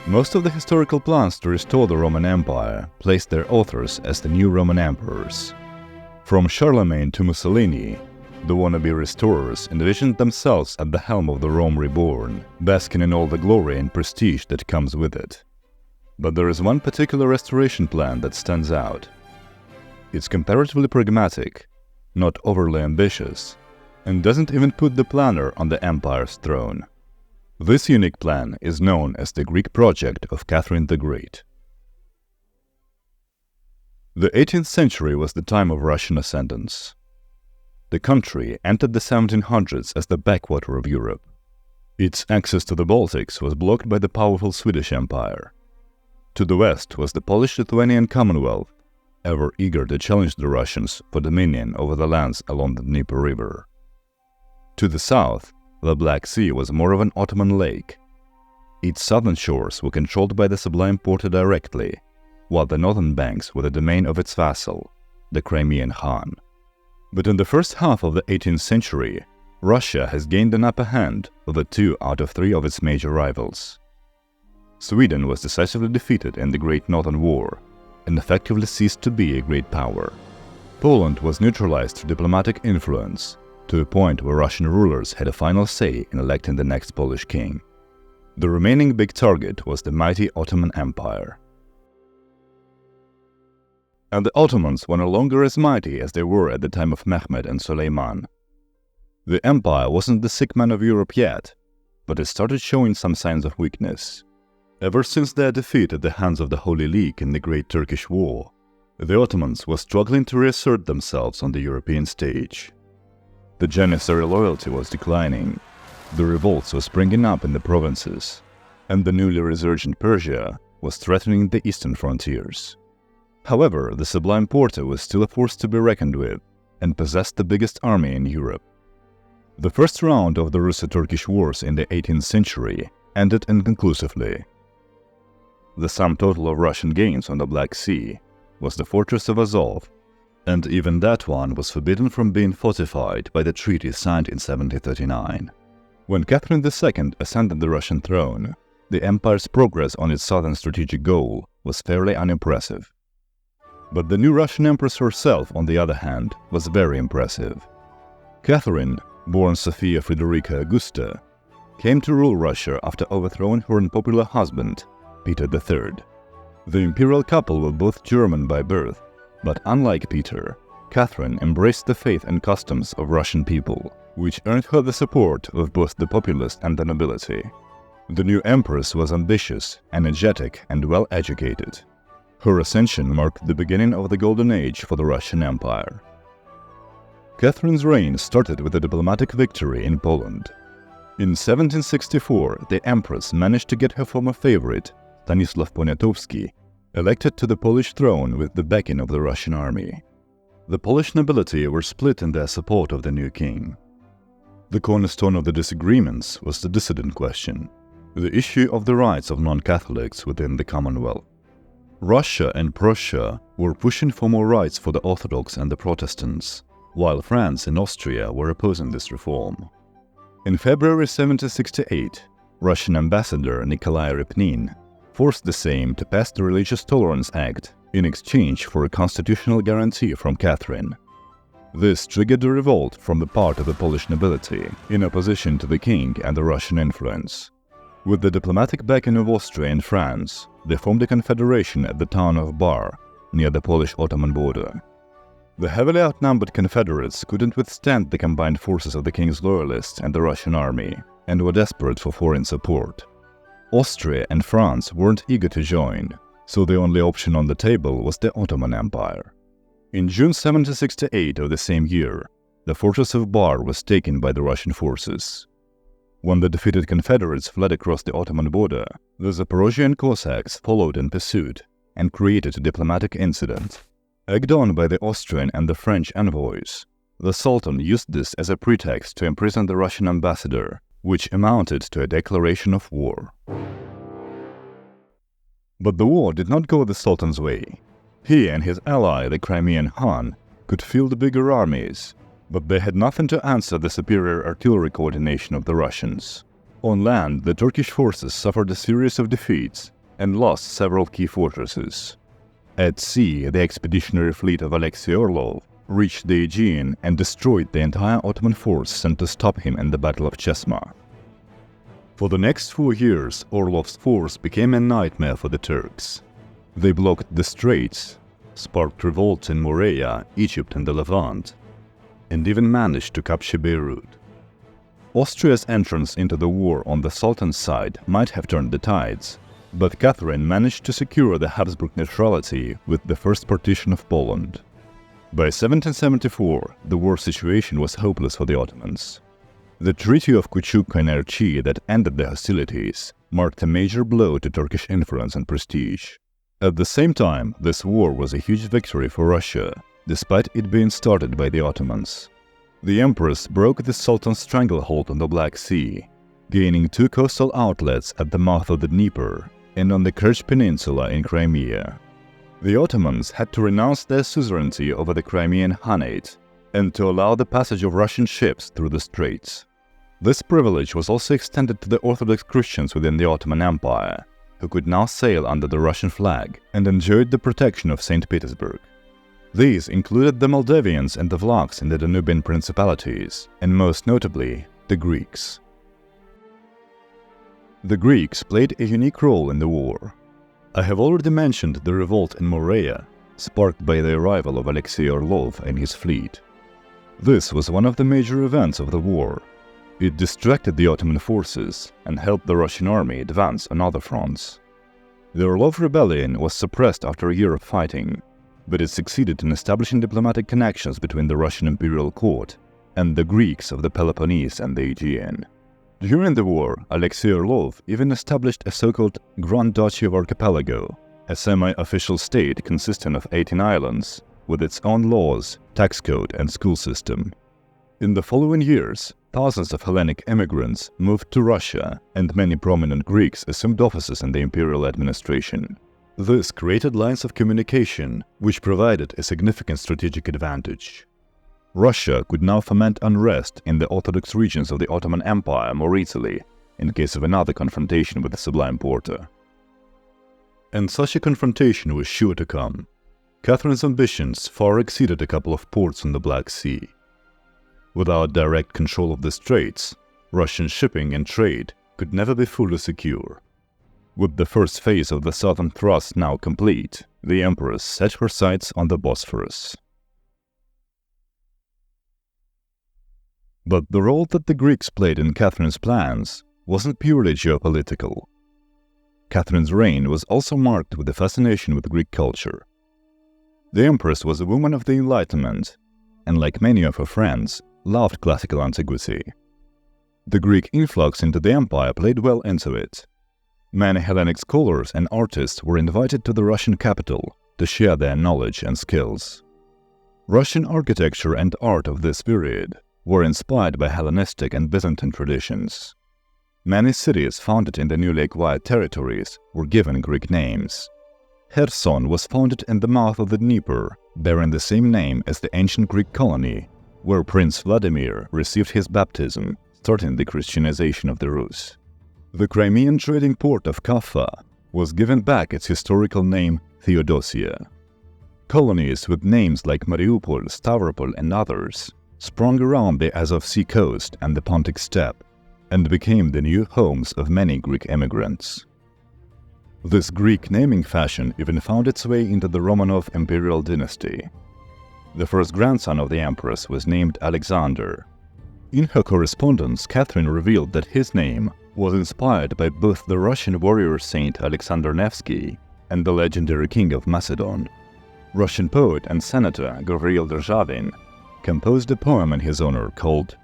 Most of the historical plans to restore the Roman Empire placed their authors as the new Roman emperors. From Charlemagne to Mussolini, the wannabe restorers envisioned themselves at the helm of the Rome reborn, basking in all the glory and prestige that comes with it. But there is one particular restoration plan that stands out. It's comparatively pragmatic, not overly ambitious, and doesn't even put the planner on the empire's throne. This unique plan is known as the Greek project of Catherine the Great. The 18th century was the time of Russian ascendance. The country entered the 1700s as the backwater of Europe. Its access to the Baltics was blocked by the powerful Swedish Empire. To the west was the Polish-Lithuanian Commonwealth, ever eager to challenge the Russians for dominion over the lands along the Dnieper River. To the south, the Black Sea was more of an Ottoman lake. Its southern shores were controlled by the Sublime Porte directly, while the northern banks were the domain of its vassal, the Crimean Khan. But in the first half of the 18th century, Russia has gained an upper hand over 2 out of 3 of its major rivals. Sweden was decisively defeated in the Great Northern War and effectively ceased to be a great power. Poland was neutralized through diplomatic influence, to a point where Russian rulers had a final say in electing the next Polish king. The remaining big target was the mighty Ottoman Empire. And the Ottomans were no longer as mighty as they were at the time of Mehmed and Suleiman. The empire wasn't the sick man of Europe yet, but it started showing some signs of weakness. Ever since their defeat at the hands of the Holy League in the Great Turkish War, the Ottomans were struggling to reassert themselves on the European stage. The Janissary loyalty was declining, the revolts were springing up in the provinces, and the newly resurgent Persia was threatening the eastern frontiers. However, the Sublime Porte was still a force to be reckoned with, and possessed the biggest army in Europe. The first round of the Russo-Turkish Wars in the 18th century ended inconclusively. The sum total of Russian gains on the Black Sea was the fortress of Azov, and even that one was forbidden from being fortified by the treaty signed in 1739. When Catherine II ascended the Russian throne, the empire's progress on its southern strategic goal was fairly unimpressive. But the new Russian empress herself, on the other hand, was very impressive. Catherine, born Sophia Frederica Augusta, came to rule Russia after overthrowing her unpopular husband, Peter III. The imperial couple were both German by birth, but unlike Peter, Catherine embraced the faith and customs of Russian people, which earned her the support of both the populace and the nobility. The new empress was ambitious, energetic, and well-educated. Her ascension marked the beginning of the Golden Age for the Russian Empire. Catherine's reign started with a diplomatic victory in Poland. In 1764, the empress managed to get her former favorite, Stanisław Poniatowski, elected to the Polish throne with the backing of the Russian army. The Polish nobility were split in their support of the new king. The cornerstone of the disagreements was the dissident question, the issue of the rights of non-Catholics within the Commonwealth. Russia and Prussia were pushing for more rights for the Orthodox and the Protestants, while France and Austria were opposing this reform. In February 1768, Russian ambassador Nikolai Repnin forced the Sejm to pass the Religious Tolerance Act in exchange for a constitutional guarantee from Catherine. This triggered a revolt from the part of the Polish nobility in opposition to the king and the Russian influence. With the diplomatic backing of Austria and France, they formed a confederation at the town of Bar, near the Polish-Ottoman border. The heavily outnumbered Confederates couldn't withstand the combined forces of the king's loyalists and the Russian army, and were desperate for foreign support. Austria and France weren't eager to join, so the only option on the table was the Ottoman Empire. In June 1768 of the same year, the fortress of Bar was taken by the Russian forces. When the defeated Confederates fled across the Ottoman border, the Zaporozhian Cossacks followed in pursuit and created a diplomatic incident. Egged on by the Austrian and the French envoys, the Sultan used this as a pretext to imprison the Russian ambassador, which amounted to a declaration of war. But the war did not go the Sultan's way. He and his ally, the Crimean Khan, could field bigger armies, but they had nothing to answer the superior artillery coordination of the Russians. On land, the Turkish forces suffered a series of defeats, and lost several key fortresses. At sea, the expeditionary fleet of Alexei Orlov reached the Aegean and destroyed the entire Ottoman force sent to stop him in the Battle of Chesma. For the next 4 years, Orlov's force became a nightmare for the Turks. They blocked the straits, sparked revolts in Morea, Egypt and the Levant, and even managed to capture Beirut. Austria's entrance into the war on the Sultan's side might have turned the tides, but Catherine managed to secure the Habsburg neutrality with the first partition of Poland. By 1774, the war situation was hopeless for the Ottomans. The Treaty of Küçükçayırcı that ended the hostilities marked a major blow to Turkish influence and prestige. At the same time, this war was a huge victory for Russia, despite it being started by the Ottomans. The Empress broke the Sultan's stranglehold on the Black Sea, gaining 2 coastal outlets at the mouth of the Dnieper and on the Kerch Peninsula in Crimea. The Ottomans had to renounce their suzerainty over the Crimean Khanate and to allow the passage of Russian ships through the straits. This privilege was also extended to the Orthodox Christians within the Ottoman Empire, who could now sail under the Russian flag and enjoyed the protection of St. Petersburg. These included the Moldavians and the Vlachs in the Danubian principalities, and most notably, the Greeks. The Greeks played a unique role in the war. I have already mentioned the revolt in Morea, sparked by the arrival of Alexei Orlov and his fleet. This was one of the major events of the war. It distracted the Ottoman forces and helped the Russian army advance on other fronts. The Orlov rebellion was suppressed after a year of fighting, but it succeeded in establishing diplomatic connections between the Russian imperial court and the Greeks of the Peloponnese and the Aegean. During the war, Alexei Orlov even established a so-called Grand Duchy of Archipelago, a semi-official state consisting of 18 islands, with its own laws, tax code and school system. In the following years, thousands of Hellenic immigrants moved to Russia, and many prominent Greeks assumed offices in the imperial administration. This created lines of communication, which provided a significant strategic advantage. Russia could now foment unrest in the Orthodox regions of the Ottoman Empire more easily, in case of another confrontation with the Sublime Porte. And such a confrontation was sure to come. Catherine's ambitions far exceeded a couple of ports on the Black Sea. Without direct control of the straits, Russian shipping and trade could never be fully secure. With the first phase of the southern thrust now complete, the Empress set her sights on the Bosphorus. But the role that the Greeks played in Catherine's plans wasn't purely geopolitical. Catherine's reign was also marked with a fascination with Greek culture. The Empress was a woman of the Enlightenment, and like many of her friends, loved classical antiquity. The Greek influx into the empire played well into it. Many Hellenic scholars and artists were invited to the Russian capital to share their knowledge and skills. Russian architecture and art of this period were inspired by Hellenistic and Byzantine traditions. Many cities founded in the newly acquired territories were given Greek names. Kherson was founded in the mouth of the Dnieper, bearing the same name as the ancient Greek colony, where Prince Vladimir received his baptism, starting the Christianization of the Rus. The Crimean trading port of Kaffa was given back its historical name Theodosia. Colonies with names like Mariupol, Stavropol and others sprung around the Azov Sea coast and the Pontic steppe, and became the new homes of many Greek immigrants. This Greek naming fashion even found its way into the Romanov imperial dynasty. The first grandson of the empress was named Alexander. In her correspondence, Catherine revealed that his name was inspired by both the Russian warrior saint Alexander Nevsky and the legendary king of Macedon. Russian poet and senator Gavril Derzhavin composed a poem in his honor called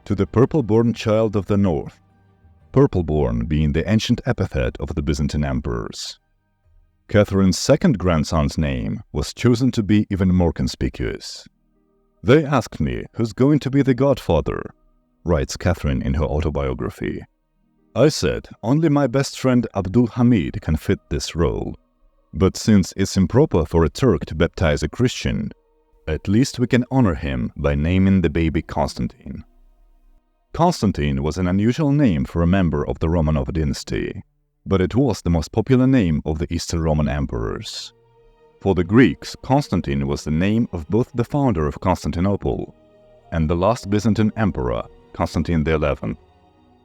"To the Purple-born Child of the North," purple-born being the ancient epithet of the Byzantine emperors. Catherine's second grandson's name was chosen to be even more conspicuous. "They asked me who's going to be the godfather," writes Catherine in her autobiography. "I said only my best friend Abdul Hamid can fit this role. But since it's improper for a Turk to baptize a Christian, at least we can honor him by naming the baby Constantine." Constantine was an unusual name for a member of the Romanov dynasty. but it was the most popular name of the Eastern Roman emperors. For the Greeks, Constantine was the name of both the founder of Constantinople and the last Byzantine emperor, Constantine XI.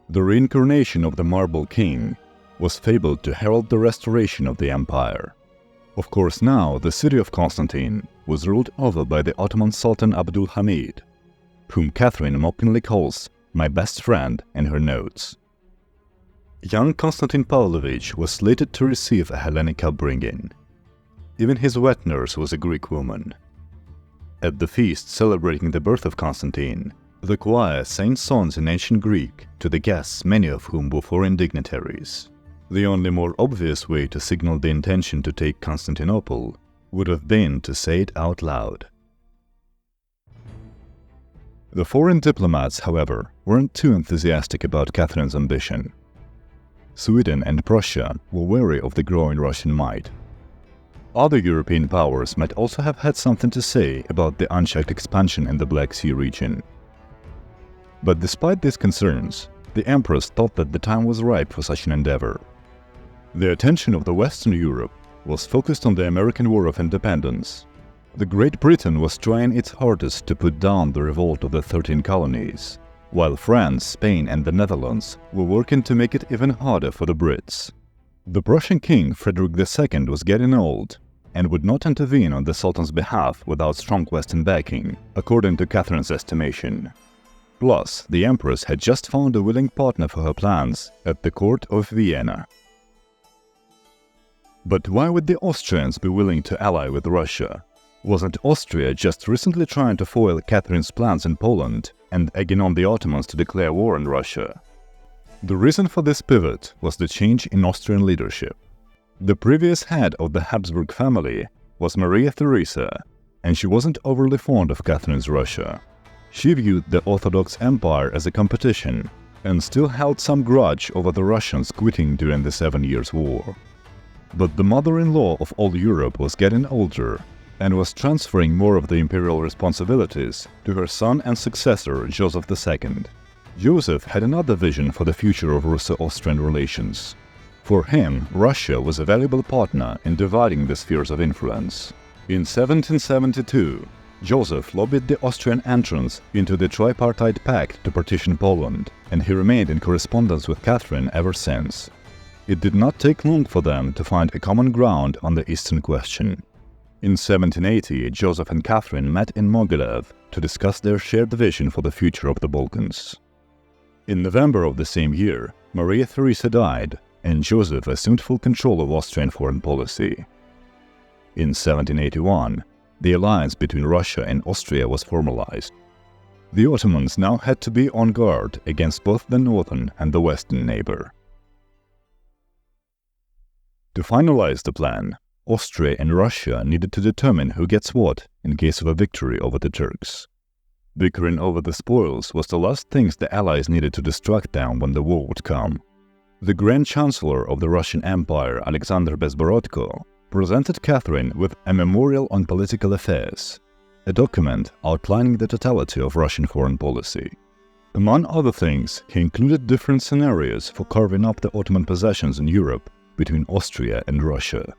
The reincarnation of the Marble King was fabled to herald the restoration of the empire. Of course, now the city of Constantine was ruled over by the Ottoman Sultan Abdul Hamid, whom Catherine mockingly calls "my best friend" in her notes. Young Constantine Pavlovich was slated to receive a Hellenic upbringing. Even his wet nurse was a Greek woman. At the feast celebrating the birth of Constantine, the choir sang songs in ancient Greek to the guests, many of whom were foreign dignitaries. The only more obvious way to signal the intention to take Constantinople would have been to say it out loud. The foreign diplomats, however, weren't too enthusiastic about Catherine's ambition. Sweden and Prussia were wary of the growing Russian might. Other European powers might also have had something to say about the unchecked expansion in the Black Sea region. But despite these concerns, the emperors thought that the time was ripe for such an endeavor. The attention of the Western Europe was focused on the American War of Independence. The Great Britain was trying its hardest to put down the revolt of the 13 colonies, while France, Spain and the Netherlands were working to make it even harder for the Brits. The Prussian king Frederick II was getting old and would not intervene on the Sultan's behalf without strong Western backing, according to Catherine's estimation. Plus, the Empress had just found a willing partner for her plans at the court of Vienna. But why would the Austrians be willing to ally with Russia? Wasn't Austria just recently trying to foil Catherine's plans in Poland and egging on the Ottomans to declare war on Russia? The reason for this pivot was the change in Austrian leadership. The previous head of the Habsburg family was Maria Theresa, and she wasn't overly fond of Catherine's Russia. She viewed the Orthodox Empire as a competition and still held some grudge over the Russians quitting during the 7 Years' War. But the mother-in-law of all Europe was getting older and was transferring more of the imperial responsibilities to her son and successor, Joseph II. Joseph had another vision for the future of Russo-Austrian relations. For him, Russia was a valuable partner in dividing the spheres of influence. In 1772, Joseph lobbied the Austrian entrance into the Tripartite Pact to partition Poland, and he remained in correspondence with Catherine ever since. It did not take long for them to find a common ground on the Eastern question. In 1780, Joseph and Catherine met in Mogilev to discuss their shared vision for the future of the Balkans. In November of the same year, Maria Theresa died, and Joseph assumed full control of Austrian foreign policy. In 1781, the alliance between Russia and Austria was formalized. The Ottomans now had to be on guard against both the northern and the western neighbor. To finalize the plan, Austria and Russia needed to determine who gets what in case of a victory over the Turks. Bickering over the spoils was the last things the Allies needed to distract them when the war would come. The Grand Chancellor of the Russian Empire, Alexander Bezborodko, presented Catherine with a Memorial on Political Affairs, a document outlining the totality of Russian foreign policy. Among other things, he included different scenarios for carving up the Ottoman possessions in Europe between Austria and Russia.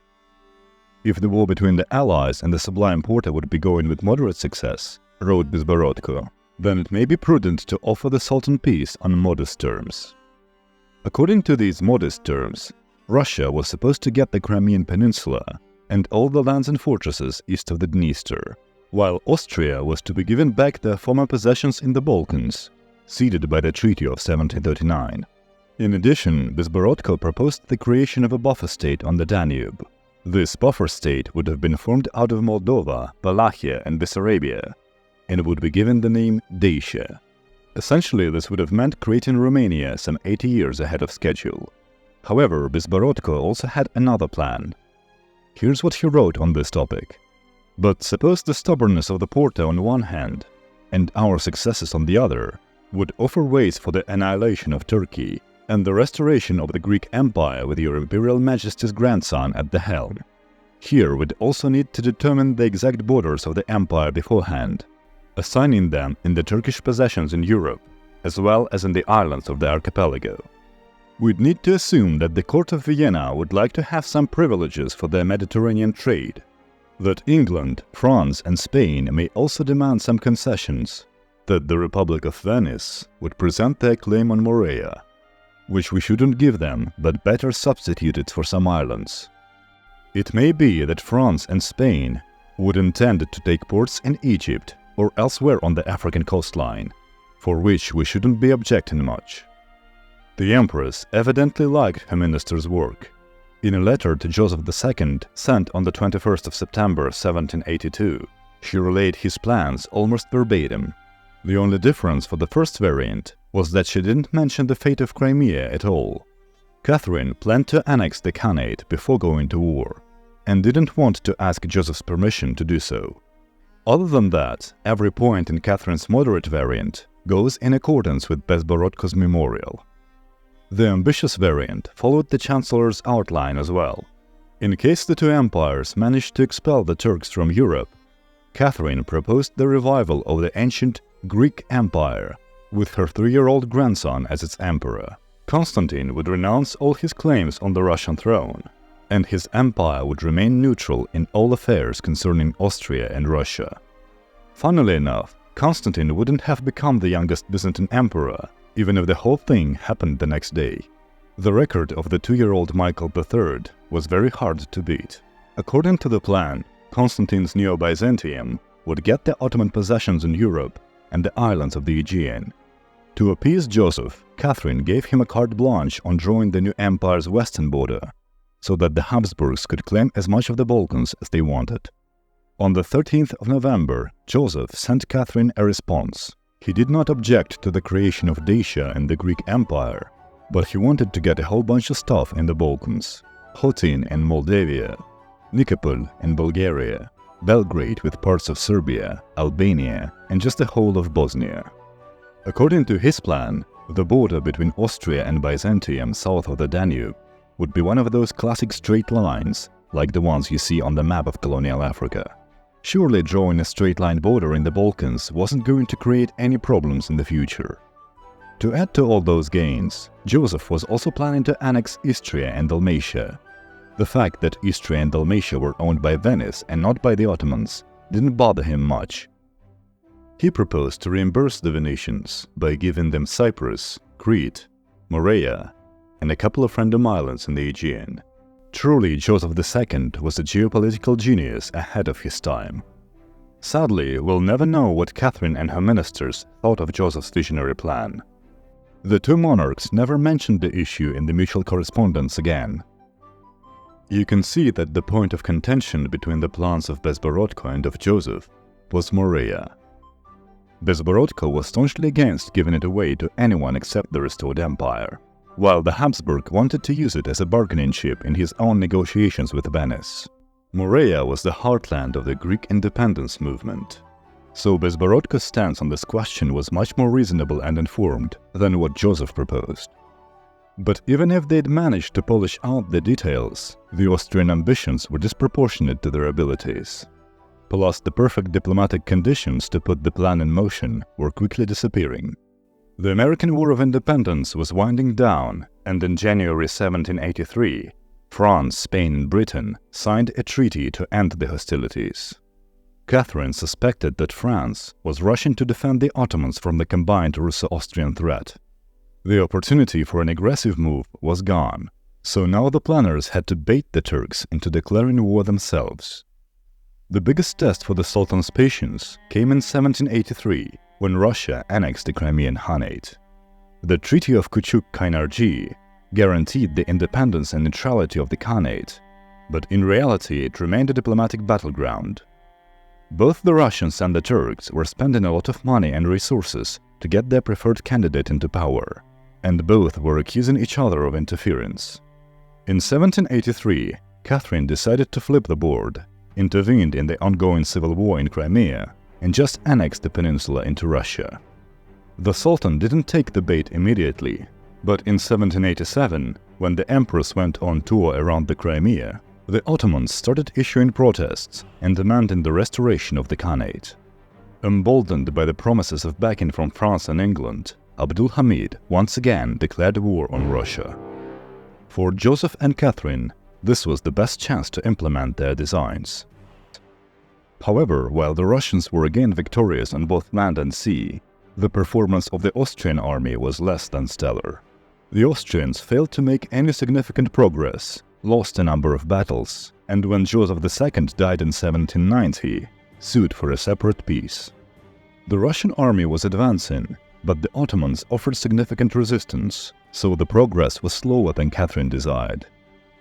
If the war between the Allies and the Sublime Porte would be going with moderate success, wrote Bezborodko, then it may be prudent to offer the Sultan peace on modest terms. According to these modest terms, Russia was supposed to get the Crimean Peninsula and all the lands and fortresses east of the Dniester, while Austria was to be given back their former possessions in the Balkans, ceded by the Treaty of 1739. In addition, Bezborodko proposed the creation of a buffer state on the Danube. This buffer state would have been formed out of Moldova, Wallachia and Bessarabia, and would be given the name Dacia. Essentially, this would have meant creating Romania some 80 years ahead of schedule. However, Bezborodko also had another plan. Here's what he wrote on this topic. But suppose the stubbornness of the Porte on one hand, and our successes on the other, would offer ways for the annihilation of Turkey, and the restoration of the Greek Empire with your Imperial Majesty's grandson at the helm. Here we'd also need to determine the exact borders of the empire beforehand, assigning them in the Turkish possessions in Europe, as well as in the islands of the archipelago. We'd need to assume that the court of Vienna would like to have some privileges for their Mediterranean trade, that England, France and Spain may also demand some concessions, that the Republic of Venice would present their claim on Morea, which we shouldn't give them but better substitute it for some islands. It may be that France and Spain would intend to take ports in Egypt or elsewhere on the African coastline, for which we shouldn't be objecting much. The Empress evidently liked her minister's work. In a letter to Joseph II sent on the 21st of September 1782, she relayed his plans almost verbatim. The only difference for the first variant was that she didn't mention the fate of Crimea at all. Catherine planned to annex the Khanate before going to war, and didn't want to ask Joseph's permission to do so. Other than that, every point in Catherine's moderate variant goes in accordance with Bezborodko's memorial. The ambitious variant followed the Chancellor's outline as well. In case the two empires managed to expel the Turks from Europe, Catherine proposed the revival of the ancient Greek Empire, with her 3-year-old grandson as its emperor. Constantine would renounce all his claims on the Russian throne, and his empire would remain neutral in all affairs concerning Austria and Russia. Funnily enough, Constantine wouldn't have become the youngest Byzantine emperor, even if the whole thing happened the next day. The record of the 2-year-old Michael III was very hard to beat. According to the plan, Constantine's Neo-Byzantium would get the Ottoman possessions in Europe and the islands of the Aegean. To appease Joseph, Catherine gave him a carte blanche on drawing the new empire's western border, so that the Habsburgs could claim as much of the Balkans as they wanted. On the 13th of November, Joseph sent Catherine a response. He did not object to the creation of Dacia and the Greek Empire, but he wanted to get a whole bunch of stuff in the Balkans: Hotin in Moldavia, Nikopol in Bulgaria, Belgrade with parts of Serbia, Albania, and just the whole of Bosnia. According to his plan, the border between Austria and Byzantium south of the Danube would be one of those classic straight lines, like the ones you see on the map of colonial Africa. Surely drawing a straight-line border in the Balkans wasn't going to create any problems in the future. To add to all those gains, Joseph was also planning to annex Istria and Dalmatia. The fact that Istria and Dalmatia were owned by Venice and not by the Ottomans didn't bother him much. He proposed to reimburse the Venetians by giving them Cyprus, Crete, Morea, and a couple of random islands in the Aegean. Truly, Joseph II was a geopolitical genius ahead of his time. Sadly, we'll never know what Catherine and her ministers thought of Joseph's visionary plan. The two monarchs never mentioned the issue in the mutual correspondence again. You can see that the point of contention between the plans of Bezborodko and of Joseph was Morea. Bezborodko was staunchly against giving it away to anyone except the restored empire, while the Habsburg wanted to use it as a bargaining chip in his own negotiations with Venice. Morea was the heartland of the Greek independence movement, so Bezborodko's stance on this question was much more reasonable and informed than what Joseph proposed. But even if they'd managed to polish out the details, the Austrian ambitions were disproportionate to their abilities. Plus, the perfect diplomatic conditions to put the plan in motion were quickly disappearing. The American War of Independence was winding down, and in January 1783, France, Spain and Britain signed a treaty to end the hostilities. Catherine suspected that France was rushing to defend the Ottomans from the combined Russo-Austrian threat. The opportunity for an aggressive move was gone, so now the planners had to bait the Turks into declaring war themselves. The biggest test for the Sultan's patience came in 1783, when Russia annexed the Crimean Khanate. The Treaty of Küçük-Kaynarca guaranteed the independence and neutrality of the Khanate, but in reality it remained a diplomatic battleground. Both the Russians and the Turks were spending a lot of money and resources to get their preferred candidate into power, and both were accusing each other of interference. In 1783, Catherine decided to flip the board, intervened in the ongoing civil war in Crimea, and just annexed the peninsula into Russia. The Sultan didn't take the bait immediately, but in 1787, when the Empress went on tour around the Crimea, the Ottomans started issuing protests and demanding the restoration of the Khanate. Emboldened by the promises of backing from France and England, Abdul Hamid once again declared war on Russia. For Joseph and Catherine, this was the best chance to implement their designs. However, while the Russians were again victorious on both land and sea, the performance of the Austrian army was less than stellar. The Austrians failed to make any significant progress, lost a number of battles, and when Joseph II died in 1790, sued for a separate peace. The Russian army was advancing, but the Ottomans offered significant resistance, so the progress was slower than Catherine desired.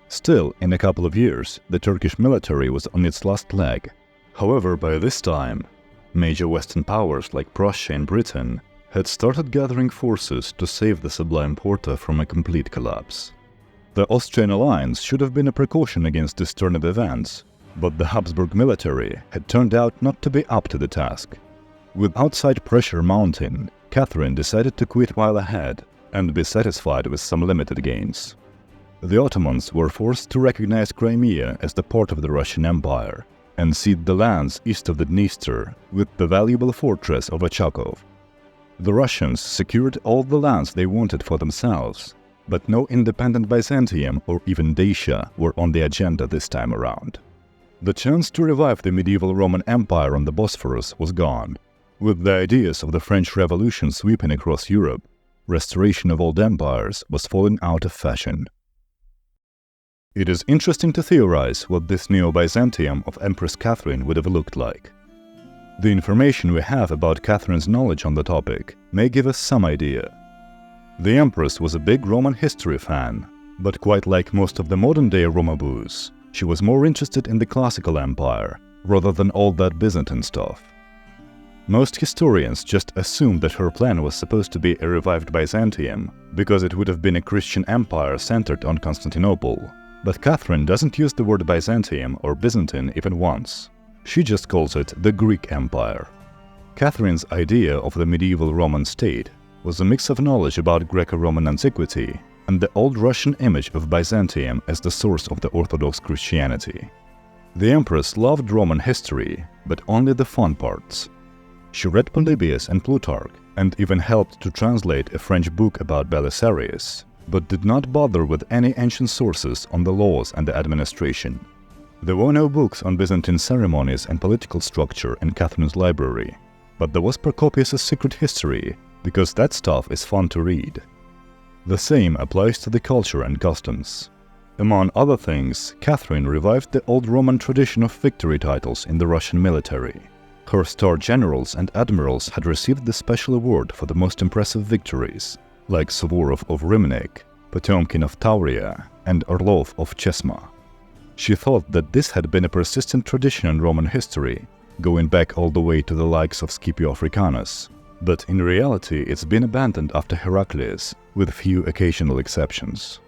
Still, in a couple of years, the Turkish military was on its last leg. However, by this time, major Western powers like Prussia and Britain had started gathering forces to save the Sublime Porte from a complete collapse. The Austrian alliance should have been a precaution against this turn of events, but the Habsburg military had turned out not to be up to the task. With outside pressure mounting, Catherine decided to quit while ahead and be satisfied with some limited gains. The Ottomans were forced to recognize Crimea as the part of the Russian Empire and cede the lands east of the Dniester with the valuable fortress of Ochakov. The Russians secured all the lands they wanted for themselves, but no independent Byzantium or even Dacia were on the agenda this time around. The chance to revive the medieval Roman Empire on the Bosphorus was gone. With the ideas of the French Revolution sweeping across Europe, restoration of old empires was falling out of fashion. It is interesting to theorize what this Neo-Byzantium of Empress Catherine would have looked like. The information we have about Catherine's knowledge on the topic may give us some idea. The Empress was a big Roman history fan, but quite like most of the modern-day Romaboos, she was more interested in the classical empire rather than all that Byzantine stuff. Most historians just assumed that her plan was supposed to be a revived Byzantium because it would have been a Christian empire centered on Constantinople. But Catherine doesn't use the word Byzantium or Byzantine even once. She just calls it the Greek Empire. Catherine's idea of the medieval Roman state was a mix of knowledge about Greco-Roman antiquity and the old Russian image of Byzantium as the source of the Orthodox Christianity. The Empress loved Roman history, but only the fun parts. She read Polybius and Plutarch and even helped to translate a French book about Belisarius, but did not bother with any ancient sources on the laws and the administration. There were no books on Byzantine ceremonies and political structure in Catherine's library, but there was Procopius' Secret History, because that stuff is fun to read. The same applies to the culture and customs. Among other things, Catherine revived the old Roman tradition of victory titles in the Russian military. Her star generals and admirals had received the special award for the most impressive victories, like Suvorov of Rymnik, Potemkin of Tauria, and Orlov of Chesma. She thought that this had been a persistent tradition in Roman history, going back all the way to the likes of Scipio Africanus, but in reality it's been abandoned after Heraclius, with few occasional exceptions.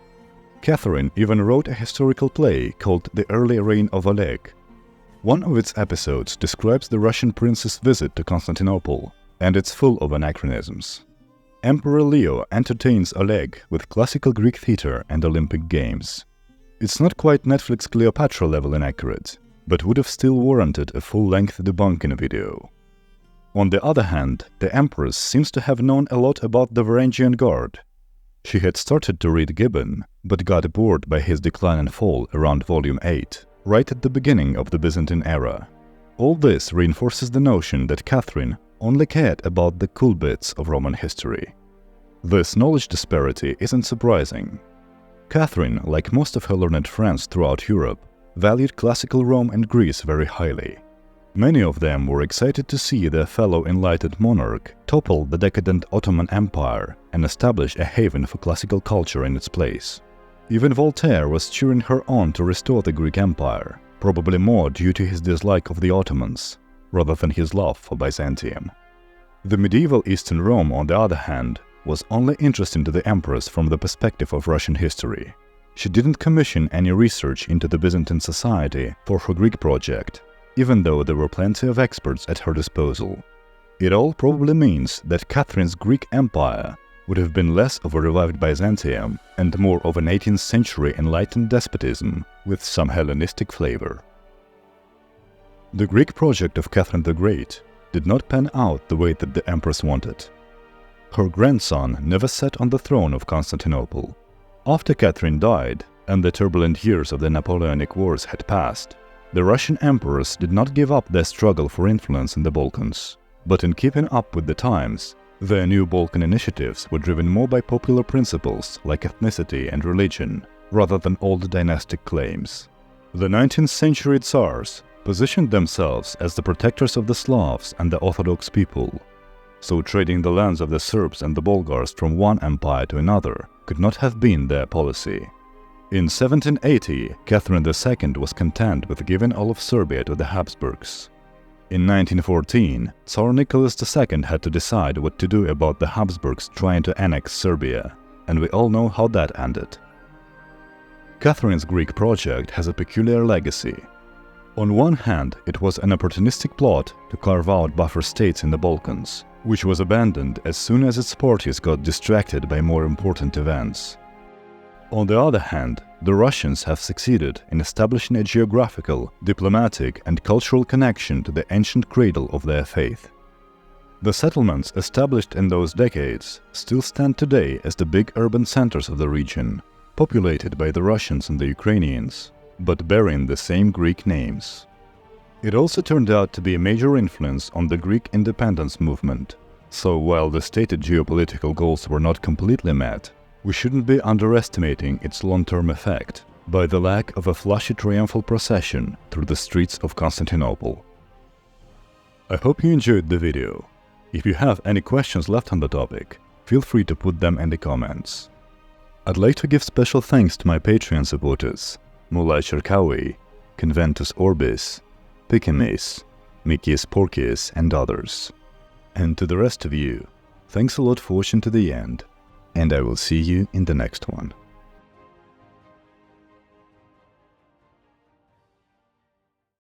Catherine even wrote a historical play called The Early Reign of Oleg. One of its episodes describes the Russian prince's visit to Constantinople, and it's full of anachronisms. Emperor Leo entertains Oleg with classical Greek theater and Olympic Games. It's not quite Netflix Cleopatra level inaccurate, but would have still warranted a full-length debunking video. On the other hand, the Empress seems to have known a lot about the Varangian Guard. She had started to read Gibbon, but got bored by his Decline and Fall around volume 8, right at the beginning of the Byzantine era. All this reinforces the notion that Catherine only cared about the cool bits of Roman history. This knowledge disparity isn't surprising. Catherine, like most of her learned friends throughout Europe, valued classical Rome and Greece very highly. Many of them were excited to see their fellow enlightened monarch topple the decadent Ottoman Empire and establish a haven for classical culture in its place. Even Voltaire was cheering her on to restore the Greek Empire, probably more due to his dislike of the Ottomans, rather than his love for Byzantium. The medieval Eastern Rome, on the other hand, was only interesting to the Empress from the perspective of Russian history. She didn't commission any research into the Byzantine society for her Greek project, even though there were plenty of experts at her disposal. It all probably means that Catherine's Greek Empire would have been less of a revived Byzantium and more of an 18th century enlightened despotism with some Hellenistic flavor. The Greek project of Catherine the Great did not pan out the way that the Empress wanted. Her grandson never sat on the throne of Constantinople. After Catherine died, and the turbulent years of the Napoleonic Wars had passed, the Russian emperors did not give up their struggle for influence in the Balkans. But in keeping up with the times, their new Balkan initiatives were driven more by popular principles like ethnicity and religion, rather than old dynastic claims. The 19th century Tsars positioned themselves as the protectors of the Slavs and the Orthodox people, so trading the lands of the Serbs and the Bulgars from one empire to another could not have been their policy. In 1780, Catherine II was content with giving all of Serbia to the Habsburgs. In 1914, Tsar Nicholas II had to decide what to do about the Habsburgs trying to annex Serbia, and we all know how that ended. Catherine's Greek project has a peculiar legacy. On one hand, it was an opportunistic plot to carve out buffer states in the Balkans, which was abandoned as soon as its parties got distracted by more important events. On the other hand, the Russians have succeeded in establishing a geographical, diplomatic, and cultural connection to the ancient cradle of their faith. The settlements established in those decades still stand today as the big urban centers of the region, populated by the Russians and the Ukrainians, but bearing the same Greek names. It also turned out to be a major influence on the Greek independence movement, so while the stated geopolitical goals were not completely met, we shouldn't be underestimating its long-term effect by the lack of a flashy triumphal procession through the streets of Constantinople. I hope you enjoyed the video. If you have any questions left on the topic, feel free to put them in the comments. I'd like to give special thanks to my Patreon supporters, Mulai Cherkawi, Conventus Orbis, Picamis, Mikius Porcius, and others. And to the rest of you, thanks a lot for watching to the end, and I will see you in the next one.